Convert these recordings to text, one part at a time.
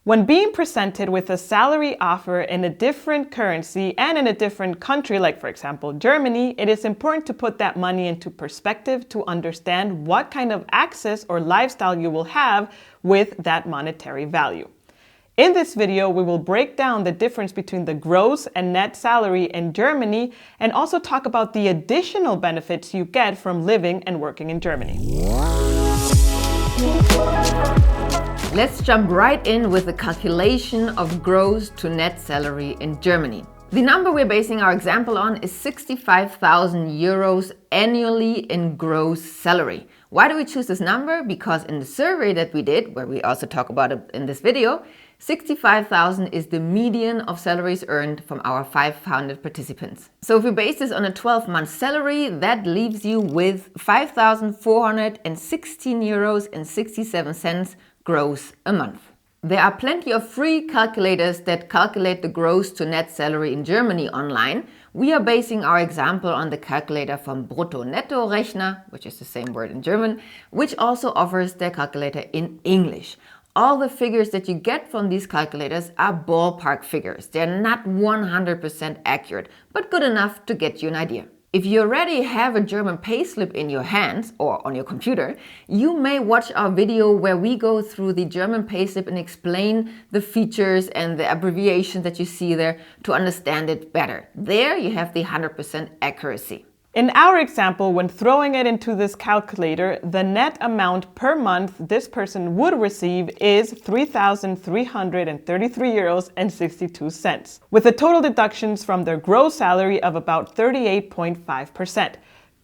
When being presented with a salary offer in a different currency and in a different country, like for example Germany, it is important to put that money into perspective to understand what kind of access or lifestyle you will have with that monetary value. In this video, we will break down the difference between the gross and net salary in Germany and also talk about the additional benefits you get from living and working in Germany. Let's jump right in with the calculation of gross to net salary in Germany. The number we're basing our example on is 65,000 euros annually in gross salary. Why do we choose this number? Because in the survey that we did, where we also talk about it in this video, 65,000 is the median of salaries earned from our 500 participants. So if we base this on a 12-month salary, that leaves you with 5,416 euros and 67 cents gross a month. There are plenty of free calculators that calculate the gross to net salary in Germany online. We are basing our example on the calculator from Brutto-Netto-Rechner, which is the same word in German, which also offers their calculator in English. All the figures that you get from these calculators are ballpark figures. They're not 100% accurate, but good enough to get you an idea. If you already have a German payslip in your hands or on your computer, you may watch our video where we go through the German payslip and explain the features and the abbreviations that you see there to understand it better. There you have the 100% accuracy. In our example, when throwing it into this calculator, the net amount per month this person would receive is 3,333 euros and 62 cents, with the total deductions from their gross salary of about 38.5%.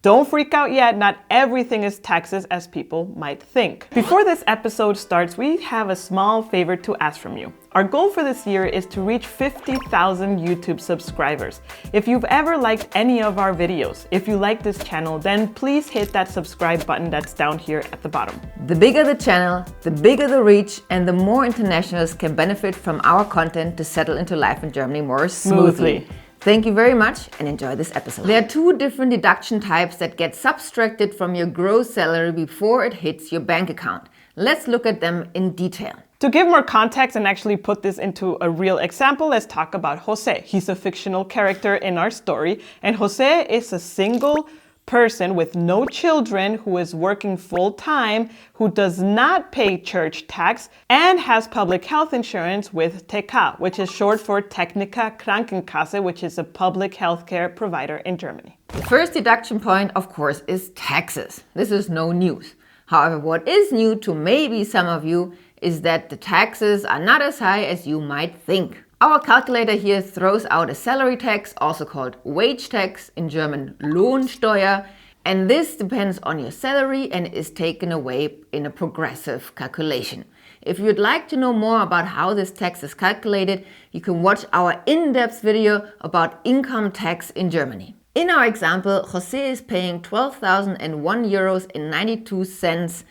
Don't freak out yet, not everything is taxes as people might think. Before this episode starts, we have a small favor to ask from you. Our goal for this year is to reach 50,000 YouTube subscribers. If you've ever liked any of our videos, if you like this channel, then please hit that subscribe button that's down here at the bottom. The bigger the channel, the bigger the reach, and the more internationals can benefit from our content to settle into life in Germany more smoothly. Thank you very much and enjoy this episode. There are two different deduction types that get subtracted from your gross salary before it hits your bank account. Let's look at them in detail. To give more context and actually put this into a real example, let's talk about Jose. He's a fictional character in our story, and Jose is a single person with no children who is working full-time, who does not pay church tax, and has public health insurance with TK, which is short for Technische Krankenkasse, which is a public healthcare provider in Germany. The first deduction point, of course, is taxes. This is no news. However, what is new to maybe some of you is that the taxes are not as high as you might think. Our calculator here throws out a salary tax, also called wage tax, in German Lohnsteuer, and this depends on your salary and is taken away in a progressive calculation. If you'd like to know more about how this tax is calculated, you can watch our in-depth video about income tax in Germany. In our example, Jose is paying 12,001 euros and 92 cents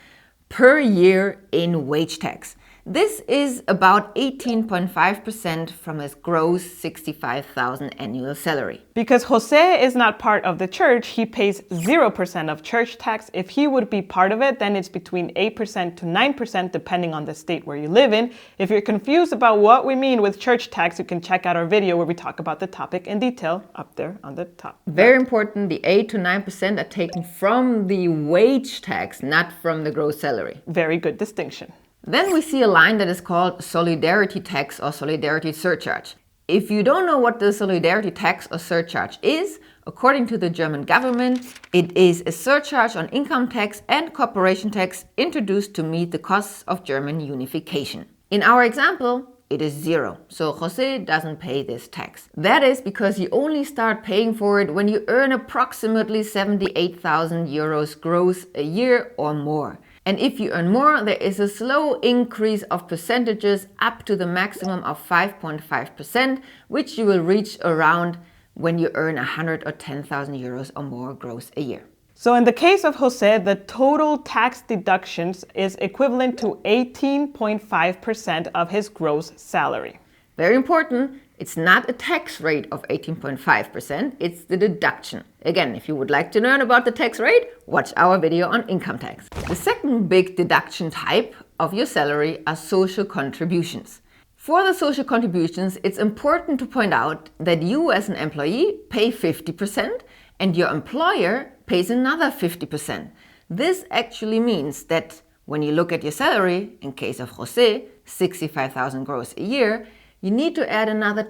per year in wage tax. This is about 18.5% from his gross 65,000 annual salary. Because Jose is not part of the church, he pays 0% of church tax. If he would be part of it, then it's between 8% to 9% depending on the state where you live in. If you're confused about what we mean with church tax, you can check out our video where we talk about the topic in detail up there on the top. Very important, the 8 to 9% are taken from the wage tax, not from the gross salary. Very good distinction. Then we see a line that is called solidarity tax or solidarity surcharge. If you don't know what the solidarity tax or surcharge is, according to the German government, it is a surcharge on income tax and corporation tax introduced to meet the costs of German unification. In our example, it is 0, so Jose doesn't pay this tax. That is because you only start paying for it when you earn approximately 78,000 euros gross a year or more. And if you earn more, there is a slow increase of percentages up to the maximum of 5.5%, which you will reach around when you earn 100 or 10,000 euros or more gross a year. So in the case of Jose, the total tax deductions is equivalent to 18.5% of his gross salary. Very important, it's not a tax rate of 18.5%, it's the deduction. Again, if you would like to learn about the tax rate, watch our video on income tax. The second big deduction type of your salary are social contributions. For the social contributions, it's important to point out that you as an employee pay 50% and your employer pays another 50%. This actually means that when you look at your salary, in case of Jose, 65,000 gross a year, you need to add another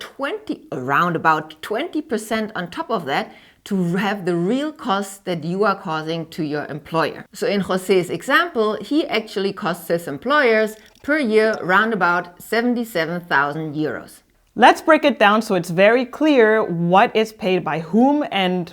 around about 20% on top of that to have the real costs that you are causing to your employer. So in Jose's example, he actually costs his employers per year around about 77,000 euros. Let's break it down so it's very clear what is paid by whom and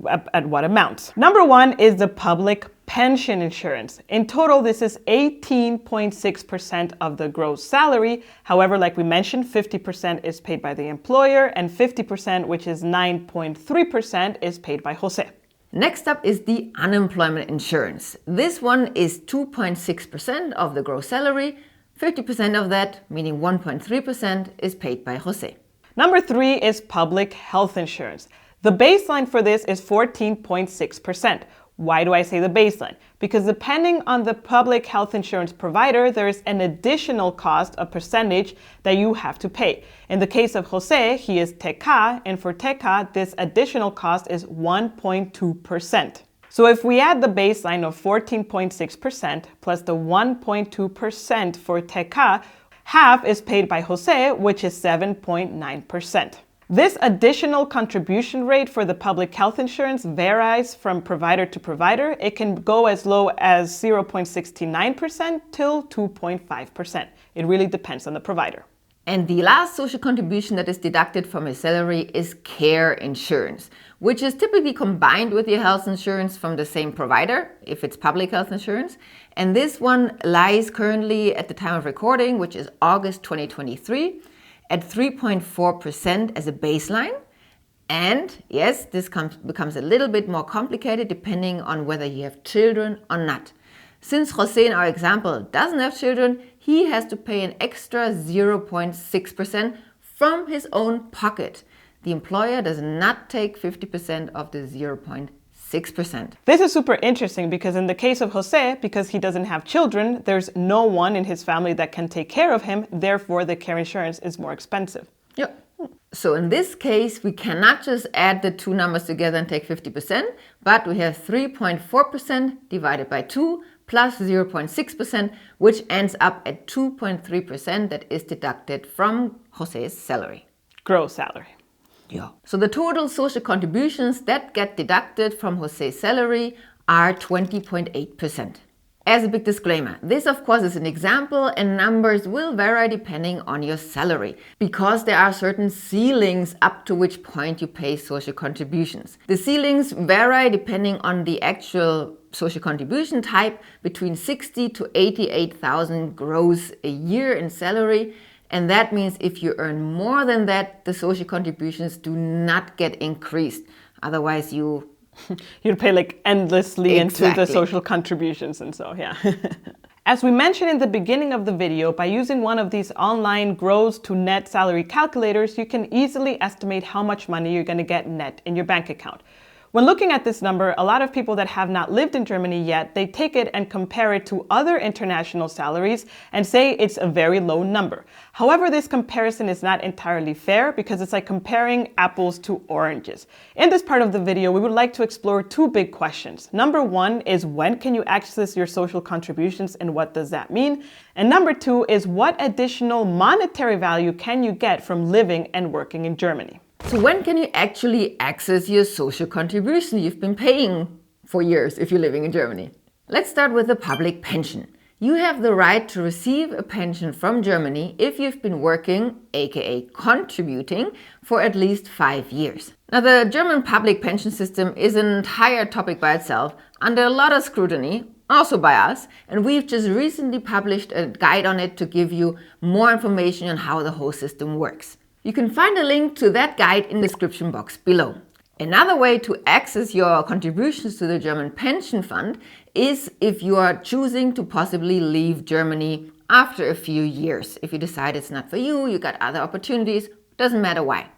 at what amounts. Number one is the public pension insurance. In total, this is 18.6% of the gross salary. However, like we mentioned, 50% is paid by the employer and 50%, which is 9.3%, is paid by Jose. Next up is the unemployment insurance. This one is 2.6% of the gross salary. 50% of that, meaning 1.3%, is paid by Jose. Number three is public health insurance. The baseline for this is 14.6%. Why do I say the baseline? Because depending on the public health insurance provider, there is an additional cost, a percentage that you have to pay. In the case of Jose, he is TK, and for TK, this additional cost is 1.2%. So if we add the baseline of 14.6% plus the 1.2% for TK, half is paid by Jose, which is 7.9%. This additional contribution rate for the public health insurance varies from provider to provider. It can go as low as 0.69% till 2.5%. It really depends on the provider. And the last social contribution that is deducted from his salary is care insurance, which is typically combined with your health insurance from the same provider, if it's public health insurance. And this one lies currently at the time of recording, which is August 2023, at 3.4% as a baseline. And yes, this becomes a little bit more complicated depending on whether you have children or not. Since Jose in our example doesn't have children, he has to pay an extra 0.6% from his own pocket. The employer does not take 50% of the 0.6%. This is super interesting because in the case of Jose, because he doesn't have children, there's no one in his family that can take care of him. Therefore, the care insurance is more expensive. Yeah. So in this case, we cannot just add the two numbers together and take 50%, but we have 3.4% divided by 2 plus 0.6%, which ends up at 2.3% that is deducted from Jose's salary. Gross salary. Yeah. So the total social contributions that get deducted from Jose's salary are 20.8%. As a big disclaimer, this of course is an example and numbers will vary depending on your salary because there are certain ceilings up to which point you pay social contributions. The ceilings vary depending on the actual social contribution type between 60 to 88,000 gross a year in salary. And that means if you earn more than that, the social contributions do not get increased. Otherwise, you'd pay like endlessly into the social contributions and so, yeah. As we mentioned in the beginning of the video, by using one of these online gross to net salary calculators, you can easily estimate how much money you're going to get net in your bank account. When looking at this number, a lot of people that have not lived in Germany yet, they take it and compare it to other international salaries and say it's a very low number. However, this comparison is not entirely fair because it's like comparing apples to oranges. In this part of the video, we would like to explore two big questions. Number one is when can you access your social contributions and what does that mean? And number two is what additional monetary value can you get from living and working in Germany? So when can you actually access your social contribution you've been paying for years if you're living in Germany? Let's start with the public pension. You have the right to receive a pension from Germany if you've been working, aka contributing, for at least 5 years. Now the German public pension system is an entire topic by itself, under a lot of scrutiny, also by us, and we've just recently published a guide on it to give you more information on how the whole system works. You can find a link to that guide in the description box below. Another way to access your contributions to the German pension fund is if you are choosing to possibly leave Germany after a few years. If you decide it's not for you, you got other opportunities, doesn't matter why.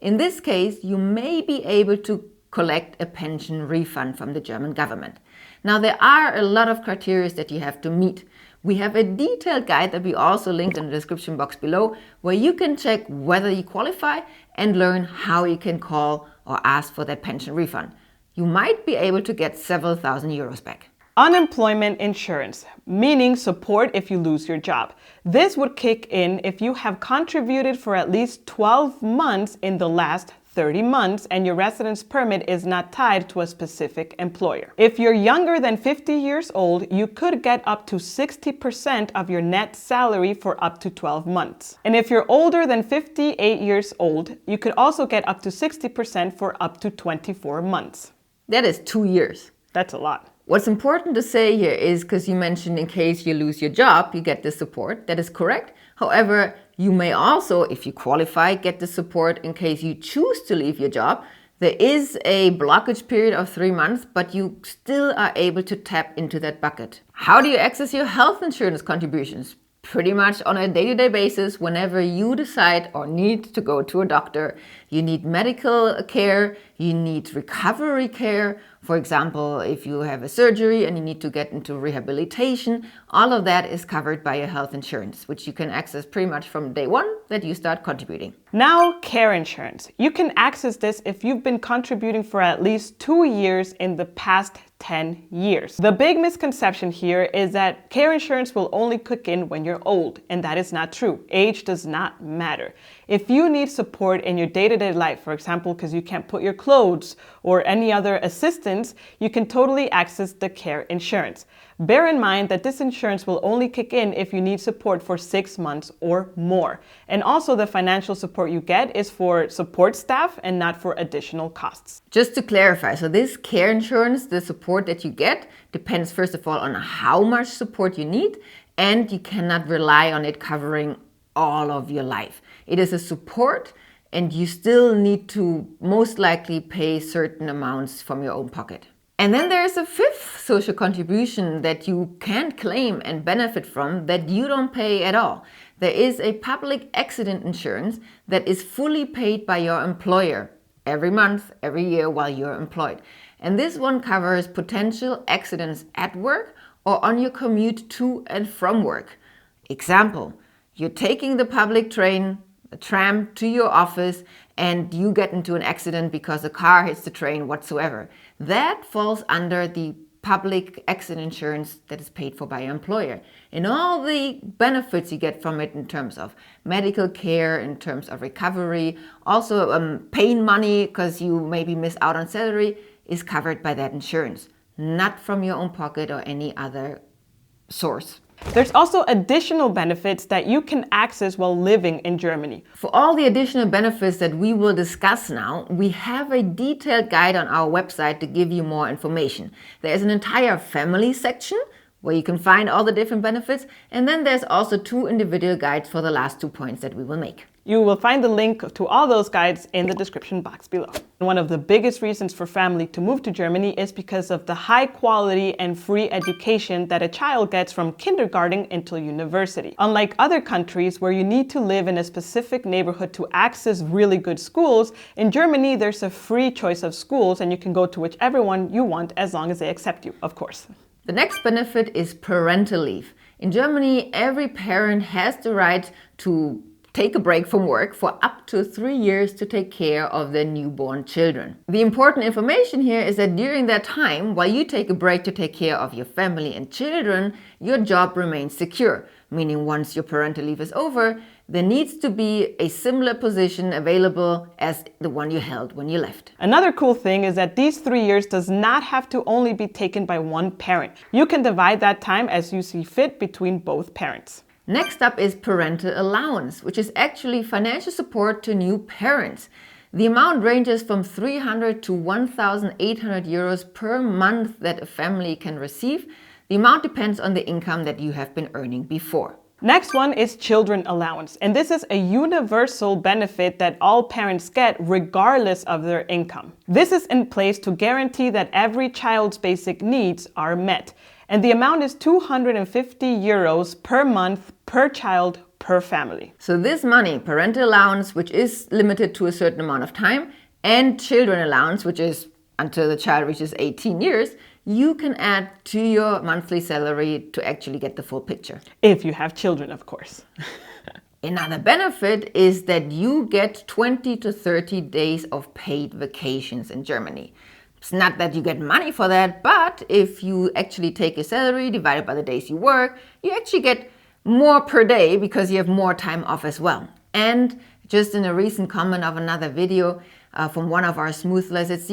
In this case, you may be able to collect a pension refund from the German government. Now, there are a lot of criteria that you have to meet. We have a detailed guide that we also linked in the description box below, where you can check whether you qualify and learn how you can call or ask for that pension refund. You might be able to get several thousand euros back. Unemployment insurance, meaning support if you lose your job. This would kick in if you have contributed for at least 12 months in the last 30 months and your residence permit is not tied to a specific employer. If you're younger than 50 years old, you could get up to 60% of your net salary for up to 12 months. And if you're older than 58 years old, you could also get up to 60% for up to 24 months. That is 2 years. That's a lot. What's important to say here is, because you mentioned in case you lose your job, you get the support. That is correct. However, you may also, if you qualify, get the support in case you choose to leave your job. There is a blockage period of 3 months, but you still are able to tap into that bucket. How do you access your health insurance contributions? Pretty much on a day-to-day basis, whenever you decide or need to go to a doctor, you need medical care, you need recovery care. For example, if you have a surgery and you need to get into rehabilitation, all of that is covered by your health insurance, which you can access pretty much from day one that you start contributing. Now, care insurance. You can access this if you've been contributing for at least 2 years in the past 10 years. The big misconception here is that care insurance will only kick in when you're old, and that is not true. Age does not matter. If you need support in your day-to-day life, for example, because you can't put your clothes or any other assistance, you can totally access the care insurance. Bear in mind that this insurance will only kick in if you need support for 6 months or more. And also the financial support you get is for support staff and not for additional costs. Just to clarify, so this care insurance, the support that you get, depends first of all on how much support you need, and you cannot rely on it covering all of your life. It is a support, and you still need to most likely pay certain amounts from your own pocket. And then there's a fifth social contribution that you can claim and benefit from that you don't pay at all. There is a public accident insurance that is fully paid by your employer every month, every year while you're employed. And this one covers potential accidents at work or on your commute to and from work. Example, you're taking the public train, a tram to your office, and you get into an accident because a car hits the train whatsoever. That falls under the public accident insurance that is paid for by your employer. And all the benefits you get from it in terms of medical care, in terms of recovery, also pain money because you maybe miss out on salary, is covered by that insurance, not from your own pocket or any other source. There's also additional benefits that you can access while living in Germany. For all the additional benefits that we will discuss now, we have a detailed guide on our website to give you more information. There's an entire family section where you can find all the different benefits, and then there's also 2 individual guides for the last 2 points that we will make. You will find the link to all those guides in the description box below. One of the biggest reasons for family to move to Germany is because of the high quality and free education that a child gets from kindergarten until university. Unlike other countries where you need to live in a specific neighborhood to access really good schools, in Germany there's a free choice of schools and you can go to whichever one you want as long as they accept you, of course. The next benefit is parental leave. In Germany, every parent has the right to take a break from work for up to 3 years to take care of their newborn children. The important information here is that during that time, while you take a break to take care of your family and children, your job remains secure, meaning once your parental leave is over, there needs to be a similar position available as the one you held when you left. Another cool thing is that these 3 years does not have to only be taken by one parent. You can divide that time as you see fit between both parents. Next up is parental allowance, which is actually financial support to new parents. The amount ranges from 300 to 1,800 euros per month that a family can receive. The amount depends on the income that you have been earning before. Next one is children allowance, and this is a universal benefit that all parents get regardless of their income. This is in place to guarantee that every child's basic needs are met, and the amount is 250 euros per month per child per family. So this money, parental allowance, which is limited to a certain amount of time, and children allowance, which is until the child reaches 18 years, you can add to your monthly salary to actually get the full picture. If you have children, of course. Another benefit is that you get 20 to 30 days of paid vacations in Germany. It's not that you get money for that, but if you actually take your salary divided by the days you work, you actually get more per day because you have more time off as well. And just in a recent comment of another video from one of our smoothlers, it's,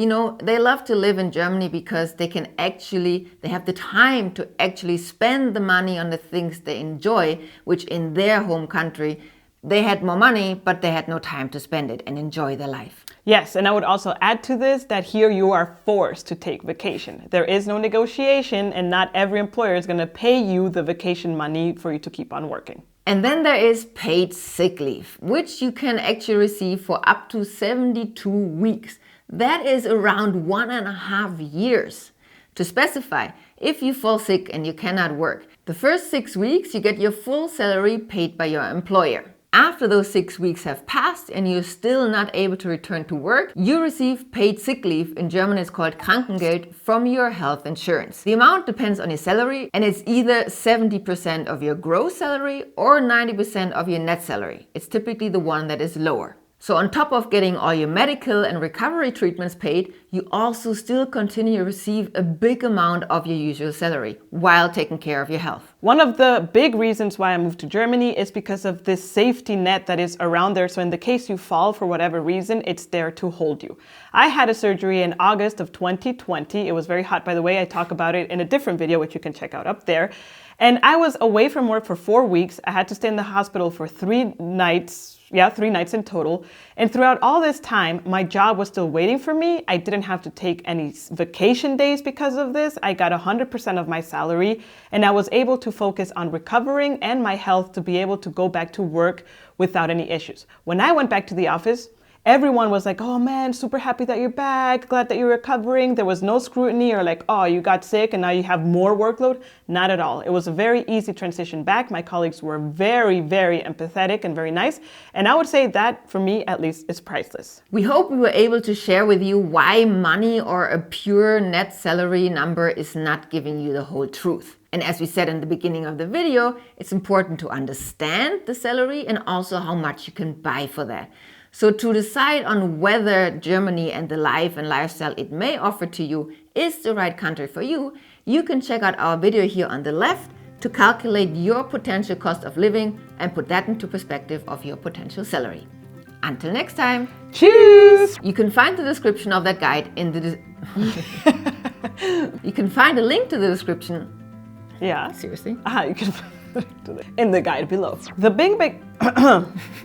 they love to live in Germany because they have the time to actually spend the money on the things they enjoy, which in their home country, they had more money, but they had no time to spend it and enjoy their life. Yes, and I would also add to this that here you are forced to take vacation. There is no negotiation, and not every employer is going to pay you the vacation money for you to keep on working. And then there is paid sick leave, which you can actually receive for up to 72 weeks. That is around 1.5 years. To specify, if you fall sick and you cannot work, the first 6 weeks you get your full salary paid by your employer. After those 6 weeks have passed and you're still not able to return to work, you receive paid sick leave, in German it's called Krankengeld, from your health insurance. The amount depends on your salary and it's either 70% of your gross salary or 90% of your net salary. It's typically the one that is lower. So on top of getting all your medical and recovery treatments paid, you also still continue to receive a big amount of your usual salary while taking care of your health. One of the big reasons why I moved to Germany is because of this safety net that is around there. So in the case you fall for whatever reason, it's there to hold you. I had a surgery in August of 2020. It was very hot, by the way. I talk about it in a different video, which you can check out up there. And I was away from work for 4 weeks. I had to stay in the hospital for 3 nights. 3 nights in total. And throughout all this time, my job was still waiting for me. I didn't have to take any vacation days because of this. I got 100% of my salary, and I was able to focus on recovering and my health to be able to go back to work without any issues. When I went back to the office, everyone was like, oh man, super happy that you're back, glad that you're recovering. There was no scrutiny or like, oh, you got sick and now you have more workload. Not at all. It was a very easy transition back. My colleagues were very, very empathetic and very nice. And I would say that, for me at least, is priceless. We hope we were able to share with you why money or a pure net salary number is not giving you the whole truth. And as we said in the beginning of the video, it's important to understand the salary and also how much you can buy for that. So to decide on whether Germany and the life and lifestyle it may offer to you is the right country for you, you can check out our video here on the left to calculate your potential cost of living and put that into perspective of your potential salary. Until next time, cheers! You can find the description of that guide in the You can find a link to the description. Yeah. Seriously? You can find in the guide below. The big